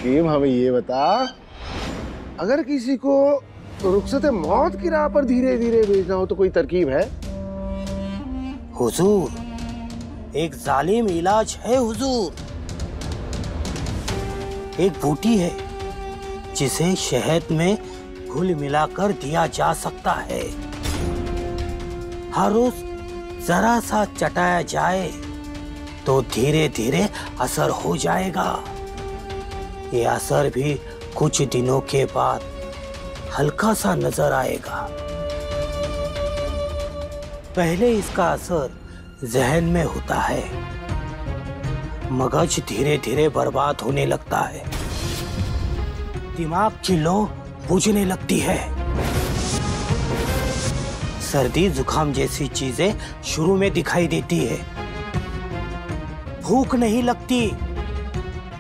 हकीम हमें ये बता, अगर किसी को रुखसत मौत की राह पर धीरे धीरे भेजना हो तो कोई तरकीब है? हुजूर, एक जालिम इलाज है हुजूर। एक बूटी है जिसे शहद में घुल मिलाकर दिया जा सकता है। हर रोज जरा सा चटाया जाए तो धीरे धीरे असर हो जाएगा। ये असर भी कुछ दिनों के बाद हल्का सा नजर आएगा। पहले इसका असर जहन में होता है, मगज धीरे धीरे बर्बाद होने लगता है, दिमाग की लौ बुझने लगती है, सर्दी जुकाम जैसी चीजें शुरू में दिखाई देती है, भूख नहीं लगती,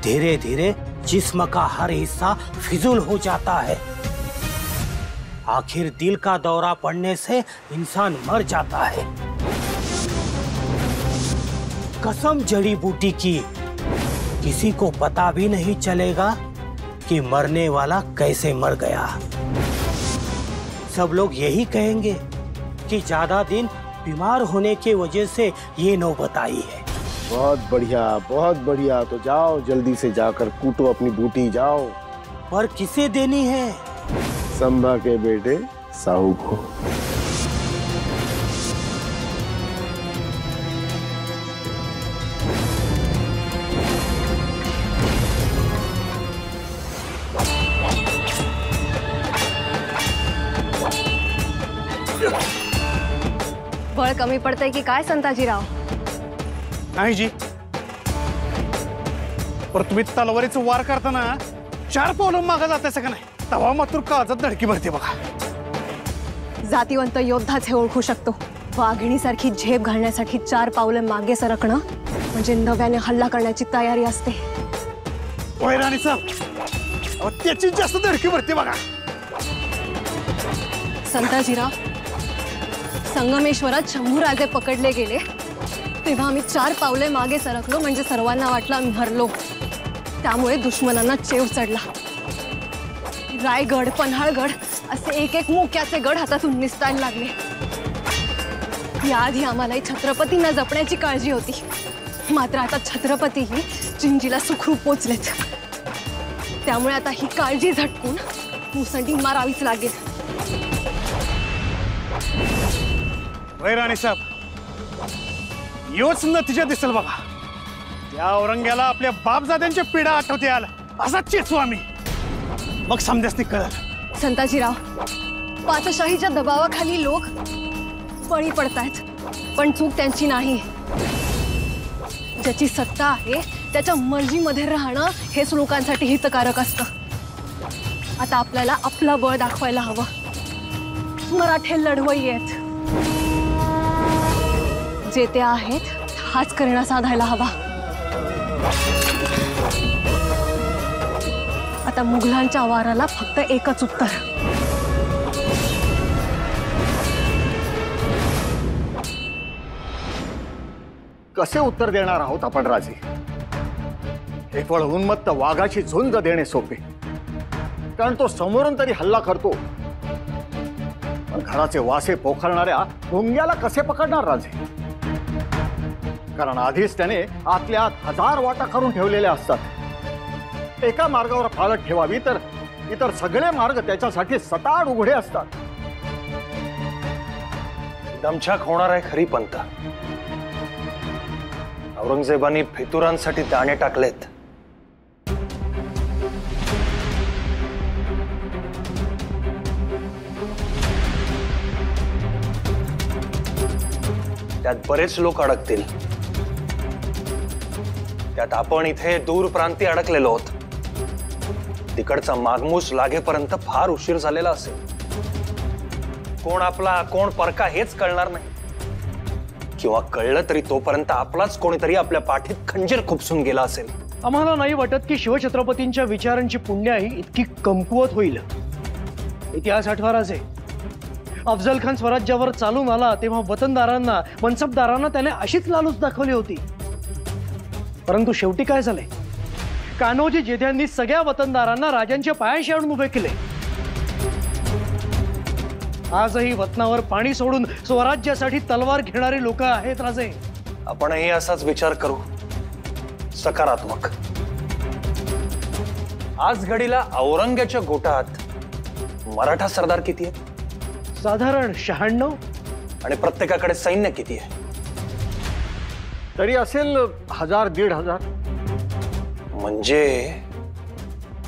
धीरे धीरे जिस्म का हर हिस्सा फिजूल हो जाता है, आखिर दिल का दौरा पड़ने से इंसान मर जाता है। कसम जड़ी बूटी की, किसी को पता भी नहीं चलेगा कि मरने वाला कैसे मर गया। सब लोग यही कहेंगे कि ज्यादा दिन बीमार होने की वजह से ये नौबत आई है। बहुत बढ़िया, बहुत बढ़िया। तो जाओ जल्दी से जाकर कूटो अपनी बूटी, जाओ। पर किसे देनी है? संभा के बेटे साहू को। बळ कमी पडतंय की काय संताजीराव? नाही जी, पर तुम्ही तलवारीचं वार करताना 4 पावलं मागे जातायचं का नाही? तवा मात्र काळजात धडकी भरते बघा। जातीवंत योद्धाच हे ओळखू शकतो। वाघिणीसारखी झेप घालण्यासाठी 4 पावले मागे सरकणं म्हणजे नव्याने हल्ला करण्याची तयारी असते। वैराणी साहेब, त्याची जास्त धडकी भरते बघा। संताजीराव, संगमेश्वरात शंभूराजे पकडले गेले तेव्हा आम्ही 4 पावले मागे सरकलो म्हणजे सर्वांना वाटलं आम्ही हरलो। त्यामुळे दुश्मनांना चेव चढला। रायगड, पन्हाळगड असे एक एक मोक्याचे गड हातातून निसटायला लागले। याआधी आम्हालाही छत्रपतींना जपण्याची काळजी होती, मात्र आता छत्रपतीही जिंजीला सुखरूप पोचलेत। त्यामुळे आता ही काळजी झटकून मुसंडी मारावीच लागेल। वैराणी साहेब, योच नतीजा दिसेल बघा। त्या औरंग्याला आपल्या बापजाद्यांच्या पिढा आठवते आला असा चेचू आम्ही, मग समजासनी कळलं। संताजीराव, पातशाहीच्या दबावाखाली लोक बळी पडतायत, पण चूक त्यांची नाही। ज्याची सत्ता आहे त्याच्या मर्जीमध्ये राहणं हेच लोकांसाठी हितकारक असतं। आता आपल्याला आपला बळ दाखवायला हवं। मराठे लढवई आहेत, जे ते आहेत हाच करीणा साधायला हवा। आता मुघलांच्या वाराला फक्त एकच उत्तर। कसे उत्तर देणार आहोत आपण राजे? केवळ उन्मत्त वाघाची झुंज देणे सोपे, कारण तो समोरून तरी हल्ला करतो, पण घराचे वासे पोखरणाऱ्या मुंग्याला कसे पकडणार राजे? कारण आधीच त्याने आतल्या आत 1000 वाटा करून ठेवलेले असतात। एका मार्गावर फाळत ठेवावी तर इतर सगळे मार्ग त्याच्यासाठी सताड उघडे असतात। दमछाक होणार आहे खरी पंत। औरंगजेबानी फितुरांसाठी दाणे टाकलेत। त्यात बरेच लोक अडकतील। त्यात आपण इथे दूर प्रांती अडकलेलो आहोत। तिकडचा मागमूस लागेपर्यंत फार उशीर झालेला असेल। कोण आपला कोण परका हेच कळणार नाही, किंवा कळलं तरी तोपर्यंत आपलाच कोणीतरी आपल्या पाठीत खंजीर खुपसून गेला असेल। आम्हाला नाही वाटत की शिवछत्रपतींच्या विचारांची पुण्याई इतकी कमकुवत होईल। इतिहास आठवा राजे, अफजल खान स्वराज्यावर चालून आला तेव्हा वतनदारांना, मनसबदारांना त्याने अशीच लालूच दाखवली होती। परंतु शेवटी काय झाले? कान्होजी जेध्यांनी सगळ्या वतनदारांना राजांच्या पायाशी आणून उभे केले. आजही वतनावर पाणी सोडून स्वराज्यासाठी तलवार घेणारे लोक आहेत राजे. आपणही असाच विचार करू, सकारात्मक. आज घडीला औरंग्याच्या गोटात मराठा सरदार किती आहेत? साधारण 96. आणि प्रत्येकाकडे सैन्य किती आहे? तरी असेल 1000-1500. म्हणजे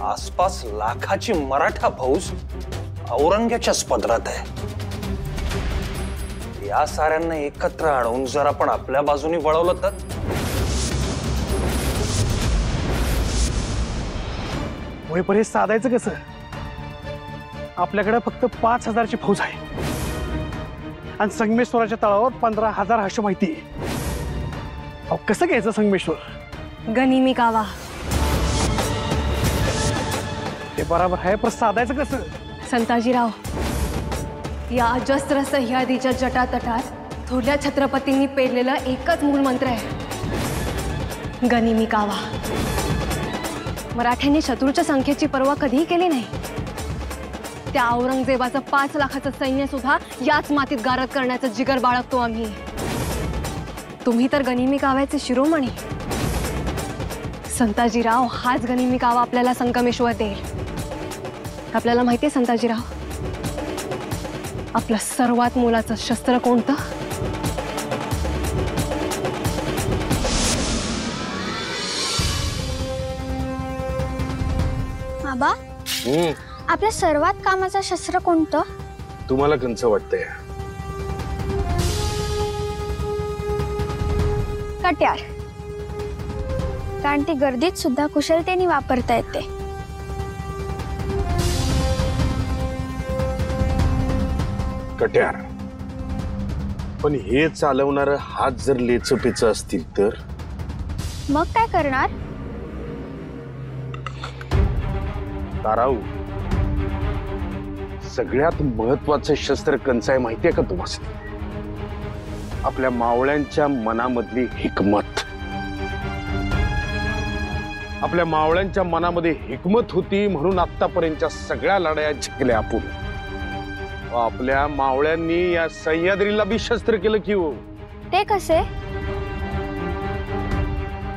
आसपास लाखाची मराठा फौज औरंग्याच्याच पदरात आहे. या साऱ्यांना एकत्र आणून जर आपण आपल्या बाजूने वळवलं तर होईपर्यंत हे साधायचं कसं? आपल्याकडे फक्त 5000ची फौज आहे आणि संगमेश्वराच्या तळावर 15000 अशी माहिती आहे. अहो, कसं घ्यायचं संगमेश्वर? गनिमी कावा. ते बरोबर आहे, पण साधायचं कसं? संताजीराव, या अजस्त्र सह्याद्रीच्या जटातटात थोरल्या छत्रपतींनी पेरलेलं एकच मूळ मंत्र आहे, गनिमी कावा. मराठ्यांनी शत्रूच्या संख्येची पर्वा कधीही केली नाही. त्या औरंगजेबाचं 5 लाखाचं सैन्य सुद्धा याच मातीत गारद करण्याचं जिगर बाळगतो आम्ही. तुम्ही तर गनिमी काव्याचे शिरोमणी. संताजीराव, हाच गनिमी कावा आपल्याला संगमेश्वर देईल. आपल्याला माहिती आहे संताजीराव, आपलं सर्वात मोलाचं शस्त्र कोणतं? बाबा, आपल्या सर्वात कामाचं शस्त्र कोणतं? तुम्हाला कंच वाटतंय? कट्यार. कारण ती गर्दीत सुद्धा कुशलतेने वापरता येते. कट्यार. पण हे चालवणारं हात जर लेचपेच असतील तर? मग काय करणार? ताराऊ, सगळ्यात महत्वाचं शस्त्र कंच आहे माहितीये का तुम्हाला? आपल्या मावळ्यांच्या मनामधली हिकमत. आपल्या मावळ्यांच्या मनामध्ये हिकमत होती म्हणून आतापर्यंतच्या सगळ्या लढाया जिंकल्या आपण. आपल्या मावळ्यांनी या सह्याद्रीला बी शस्त्र केलं की हो. ते कसे?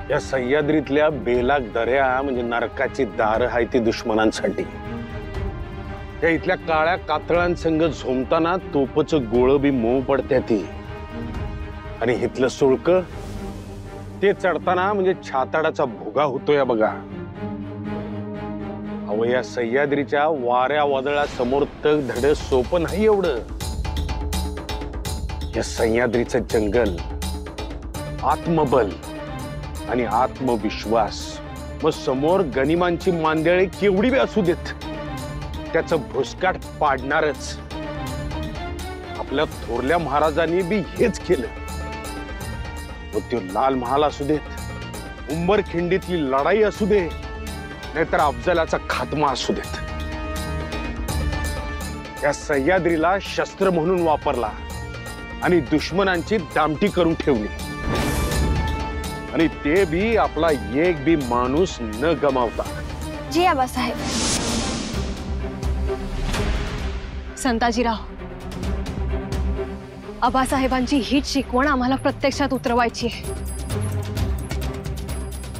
या सह्याद्रीतल्या बेलाग दऱ्या म्हणजे नरकाची दार आहे ती दुश्मनांसाठी. त्या इथल्या काळ्या कातळांसंग झोमताना तोपचं गोळ बी मऊ पडत्या ती. आणि इथलं सुळक ते चढताना म्हणजे छाताडाचा भुगा होतोय बघा. अहो, या सह्याद्रीच्या वाऱ्या वादळा समोर तर धड सोपं नाही एवढं. या सह्याद्रीचं जंगल, आत्मबल आणि आत्मविश्वास, मग समोर गनिमांची मांदेळे केवढी बी असू देत, त्याचं भुसकाट पाडणारच. आपल्या थोरल्या महाराजांनी बी हेच केलं. तो लाल महाल असू देत, उंबरखिंडीतली लढाई असू दे, नाहीतर अफजलाचा खात्मा असू देत, या सह्याद्रीला शस्त्र म्हणून वापरला आणि दुश्मनांची दामटी करून ठेवली. आणि ते बी आपला एक बी माणूस न गमावता. जी आबासाहेब. संताजीराव, आबासाहेबांची हीच शिकवण आम्हाला प्रत्यक्षात उतरवायची आहे.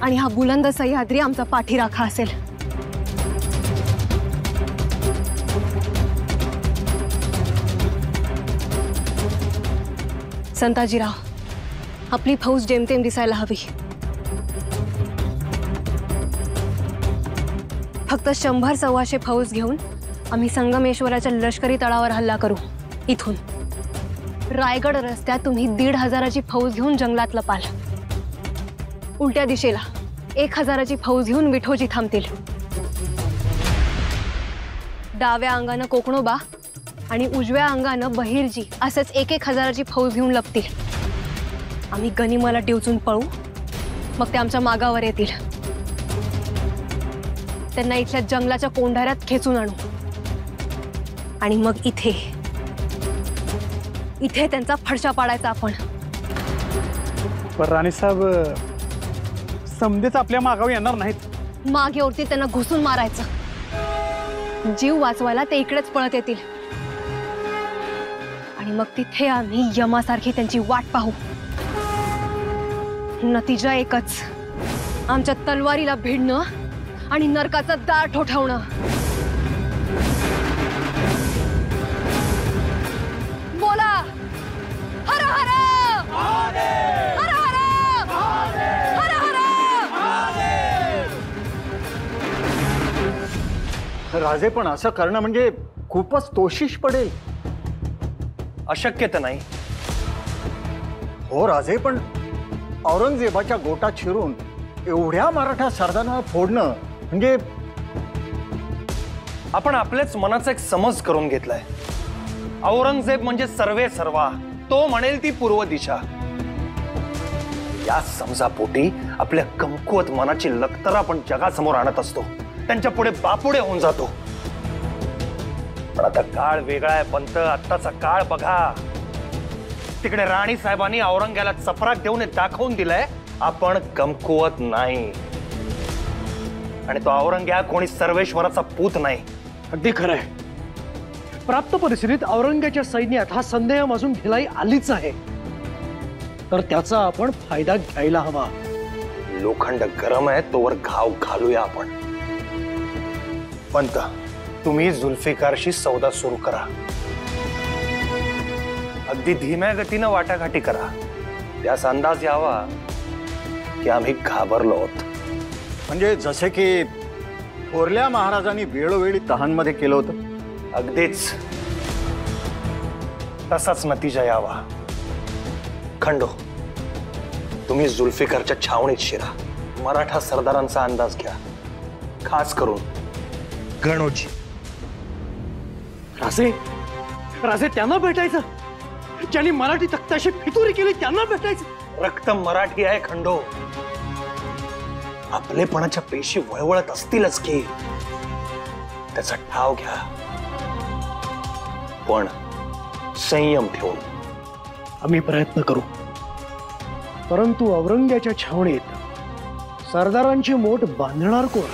आणि हा बुलंद सह्याद्री आमचा पाठीराखा असेल. संताजीराव, आपली फौज जेमतेम दिसायला हवी. फक्त 100-125 फौज घेऊन आम्ही संगमेश्वराच्या लष्करी तळावर हल्ला करू. इथून रायगड रस्त्यात तुम्ही 1500ची फौज घेऊन जंगलात लपाल. उलट्या दिशेला 1000ची फौज घेऊन विठोजी थांबतील. डाव्या अंगानं कोकणोबा आणि उजव्या अंगानं बहिर्जी असेच 1000ची फौज घेऊन लपतील. आम्ही गनिमाला डिवचून पळू, मग ते आमच्या मागावर येतील. त्यांना इथल्या जंगलाच्या कोंढाऱ्यात खेचून आणू आणि मग इथे त्यांचा फडशा पाडायचा आपण. पण राणी साहेब, समदेच आपल्या मागावर येणार नाहीत. मागे उरती त्यांना घुसून मारायचं। जीव वाचवायला ते इकडेच पळत येतील आणि मग तिथे आम्ही यमासारखी त्यांची वाट पाहू। नतीजा एकच, आमच्या तलवारीला भिडणं आणि नरकाचं दार ठोठावणं। बोला हर हर हर हर हर हर। राजे, पण असं करणं म्हणजे खूपच तोशिष पडेल। अशक्य तर नाही। हो राजे, पण औरंगजेबाच्या गोटात शिरून एवढ्या मराठा सरदारांना फोडणं म्हणजे आपण आपल्याच मनाचा एक समज करून घेतलाय। औरंगजेब म्हणजे सर्वे सर्वा, तो म्हणेल ती पूर्व दिशा। या समजापोटी आपल्या कमकुवत मनाची लखतर आपण जगासमोर आणत असतो, त्यांच्या पुढे बापुडे होऊन जातो। पण आता काळ वेगळा आहे पंत, आत्ताचा काळ बघा। तिकडे राणी साहेबांनी औरंग्याला चपराक देऊन दाखवून दिलंय आपण कमकुवत नाही, आणि तो औरंग्या कोणी सर्वेश्वराचा पूत नाही। अगदी खरं आहे। प्राप्त परिस्थितीत औरंग्याच्या सैन्यात हा संदेह माजून ढिलाई आलीच आहे, तर त्याचा आपण फायदा घ्यायला हवा। लोखंड गरम आहे तोवर घाव घालूया आपण। पंत, तुम्ही जुल्फिकारशी सौदा सुरू करा, अगदी धीम्या गतीनं वाटाघाटी करा। त्यास अंदाज यावा की आम्ही घाबरलो आहोत। म्हणजे जसे की थोरल्या महाराजांनी वेळोवेळी तहानमध्ये केलं होतं। अगदीच तसाच नतीजा यावा। खंडो, तुम्ही जुल्फिकारच्या छावणीत शिरा, मराठा सरदारांचा अंदाज घ्या, खास करून गणोजी। राजे, राजे त्यांना भेटायचं ज्यांनी मराठी तख्ताशी फितुरी केली, त्यांना भेटायचं। रक्त मराठी आहे खंडो, आपलेपणाच्या पेशी वळवळत असतीलच की, त्याचा ठाव घ्या, पण संयम ठेवून। आम्ही प्रयत्न करू, परंतु औरंग्याच्या छावणीत सरदारांची मोठ बांधणार कोण?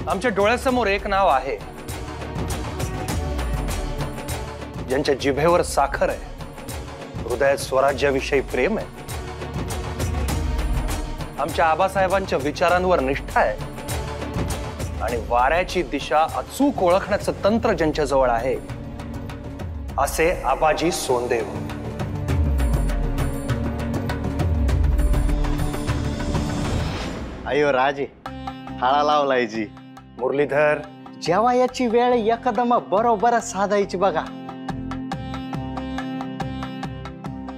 आमच्या डोळ्यासमोर एक नाव आहे, ज्यांच्या जिभेवर साखर आहे, हृदयात स्वराज्याविषयी प्रेम आहे, आमच्या आबासाहेबांच्या विचारांवर निष्ठा आहे, आणि वाऱ्याची दिशा अचूक ओळखण्याचं तंत्र ज्यांच्या जवळ आहे, असे आबाजी सोनदेव। अयो राजे, थाळा लावलाय जी। मुरलीधर, जेव्हा याची वेळ एकदम बरोबर साधायची बघा।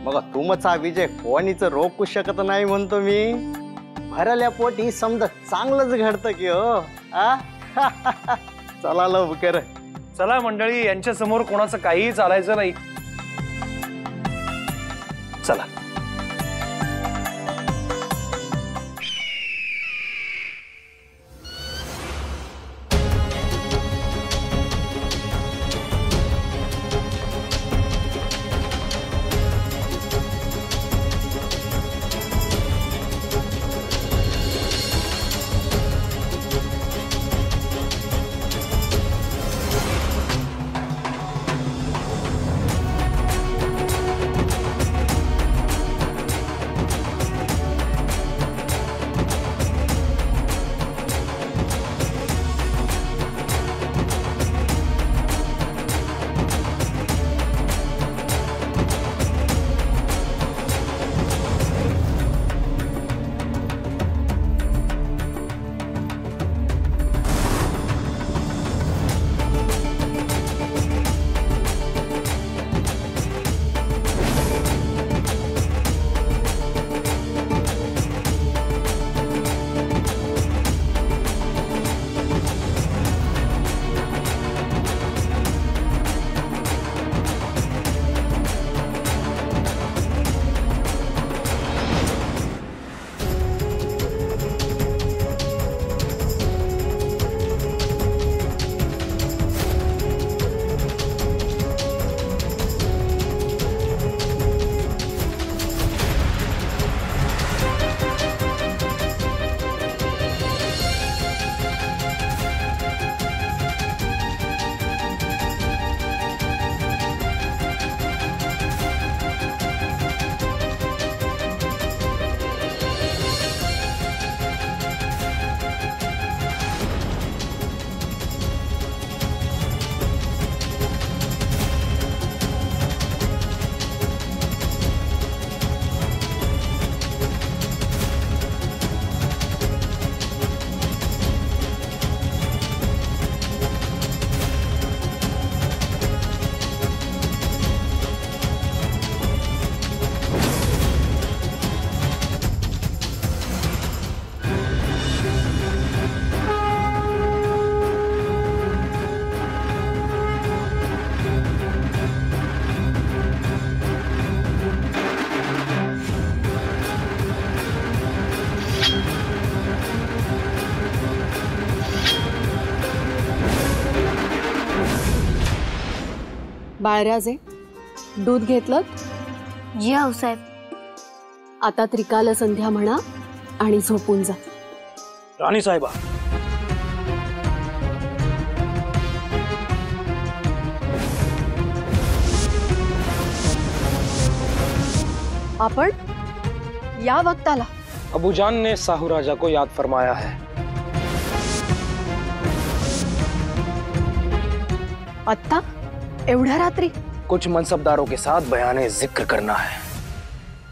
बघा, तुमचा विजय कोणीच रोखू शकत नाही म्हणतो मी। भरल्या पोटी समज चांगलंच घडतं की हो। चला लवकर। चला मंडळी, यांच्या समोर कोणाचं काहीही चालायचं नाही। चला। बाळराजे, दूध घेतलं? जी आऊसाहेब. आता त्रिकाल संध्या म्हणा आणि झोपून जा. राणी साहेबा, आपण या वक्ताला? अबूजान ने साहू राजा को याद फरमाया है. आत्ता एवढ्या रात्री? कुछ मनसबदारों के साथ बयाने जिक्र करना है,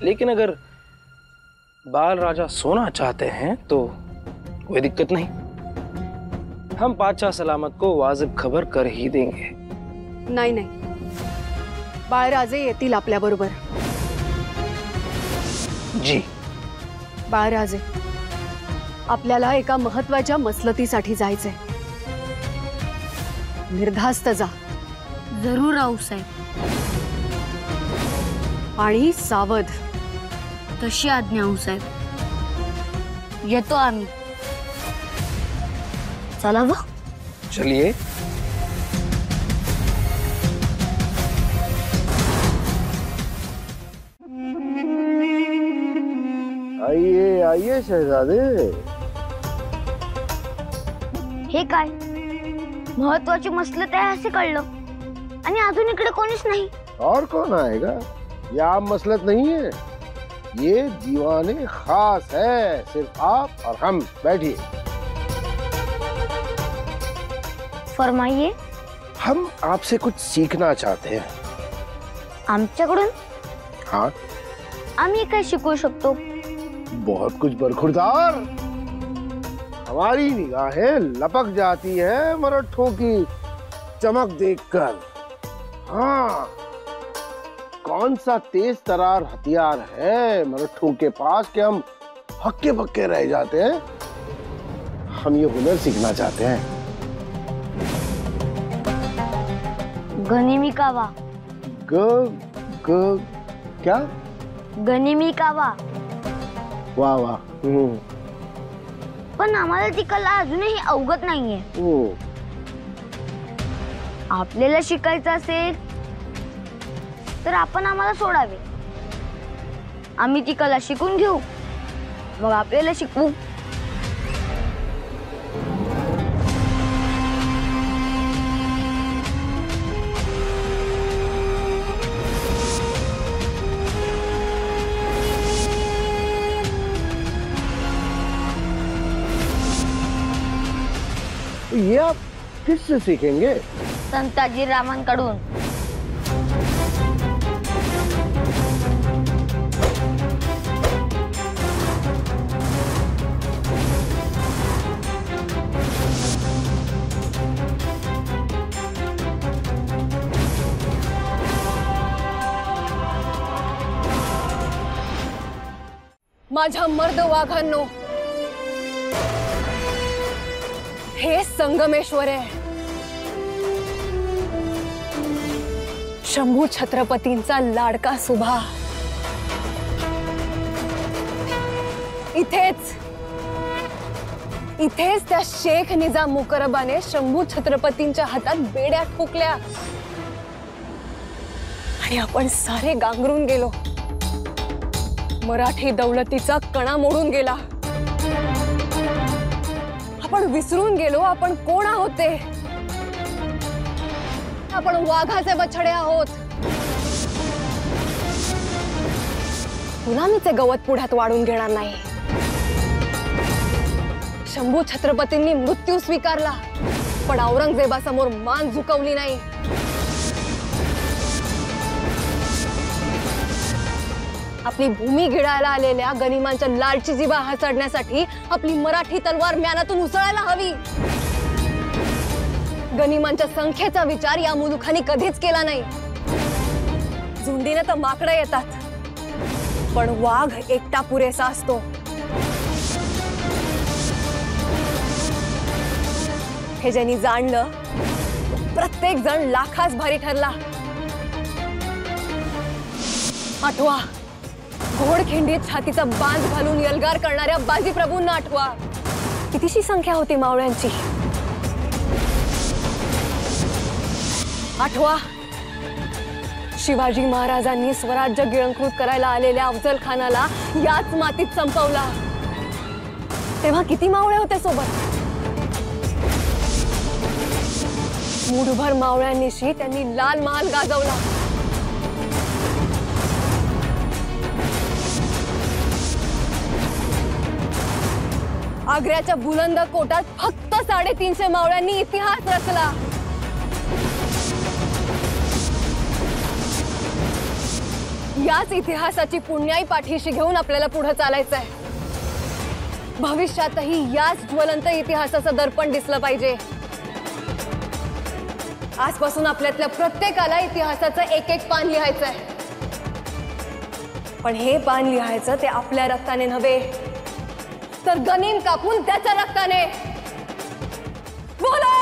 लेकिन अगर बाल राजा सोना चाहते हैं तो कोई दिक्कत नहीं. हम बादशाह सलामत को वाजिब खबर कर ही देंगे. नाही नाही, बाळराजे येतील आपल्या बरोबर. जी. बाळराजे, आपल्याला एका महत्वाच्या मसलतीसाठी जायचंय. निर्धास्त जा. जरूर आऊसाहेब. आणि सावध. तशी आज्ञा आऊसाहेब. येतो आम्ही. चला व. चलिए. आइए आइए शहजादे. हे काय महत्वाची मसलत आहे असे कळलं, आणि अजून इकडे कोणीच नाही. और कौन आएगा? यह मसलत नहीं है, ये दीवाने खास है. सिर्फ आप और हम. बैठिए. फरमाइए. हम आपसे कुछ सीखना चाहते हैं. आमच्याकडून? हाँ, आम्ही काय शिकू शकतो? बहुत कुछ बरखुरदार. हमारी निगाहें लपक जाती है मराठों की चमक देखकर. हाँ, कौन सा तेज तरार हथियार है मराठों के पास कि हम हक्के बक्के रह जाते हैं. हम ये हुनर सीखना चाहते हैं. गनिमी कावा. ग ग क्या? गनिमी कावा. वाह वाह. पण आम्हाला ती कला अजूनही अवगत नाहीये. आपल्याला शिकायचं असेल तर आपण आम्हाला सोडावे. आम्ही ती कला शिकून घेऊ, मग आपल्याला शिकवू. ये आप किससे सीखेंगे? संताजी रामांकडून. माझ्या मर्द वाघांनो, हे संगमेश्वर आहे. शंभू छत्रपतींचा लाडका सुभा. इथेच इथेच त्या शेख निजाम मुकरबाने शंभू छत्रपतींच्या हातात बेड्या ठोकल्या आणि आपण सारे गांगरून गेलो. मराठी दौलतीचा कणा मोडून गेला. आपण विसरून गेलो आपण कोण आहोत ते. आपण वाघाचे बछडे आहोत. गुलामीचे गवत पुढ्यात वाढून घेणार नाही. शंभू छत्रपतींनी मृत्यू स्वीकारला, पण औरंगजेबासमोर मान झुकवली नाही. आपली भूमी गिळायला आलेल्या गनिमांच्या लालची जिभा हासडण्यासाठी आपली मराठी तलवार म्यानातून उसळायला हवी. गनिमांच्या संख्येचा विचार या मुलुखांनी कधीच केला नाही. झुंडीने तर माकडं येतात, पण वाघ एकटा पुरेसा असतो. हे ज्यांनी जाणलं प्रत्येक जण लाखास भारी ठरला. आठवा, घोडखिंडीत छातीचा बांध घालून यलगार करणाऱ्या बाजीप्रभूंना आठवा. कितीशी संख्या होती मावळ्यांची. आठवा, शिवाजी महाराजांनी स्वराज्य गिळंकृत करायला आलेल्या अफजल खानाला याच मातीत संपवला। तेव्हा किती मावळे होते सोबत? मूठभर मावळ्यांनीशी त्यांनी लाल महाल गाजवला। आग्र्याच्या बुलंद कोटात फक्त 350 मावळ्यांनी इतिहास रचला। याच इतिहासाची पुण्याई पाठीशी घेऊन आपल्याला पुढे चालायचंय। भविष्यातही याच ज्वलंत इतिहासाचं दर्पण दिसलं पाहिजे। आजपासून आपल्यातल्या प्रत्येकाला इतिहासाचं एक एक पान लिहायचंय, पण हे पान लिहायचं ते आपल्या रक्ताने नव्हे, तर गनीम कापून त्याच्या रक्ताने। बोला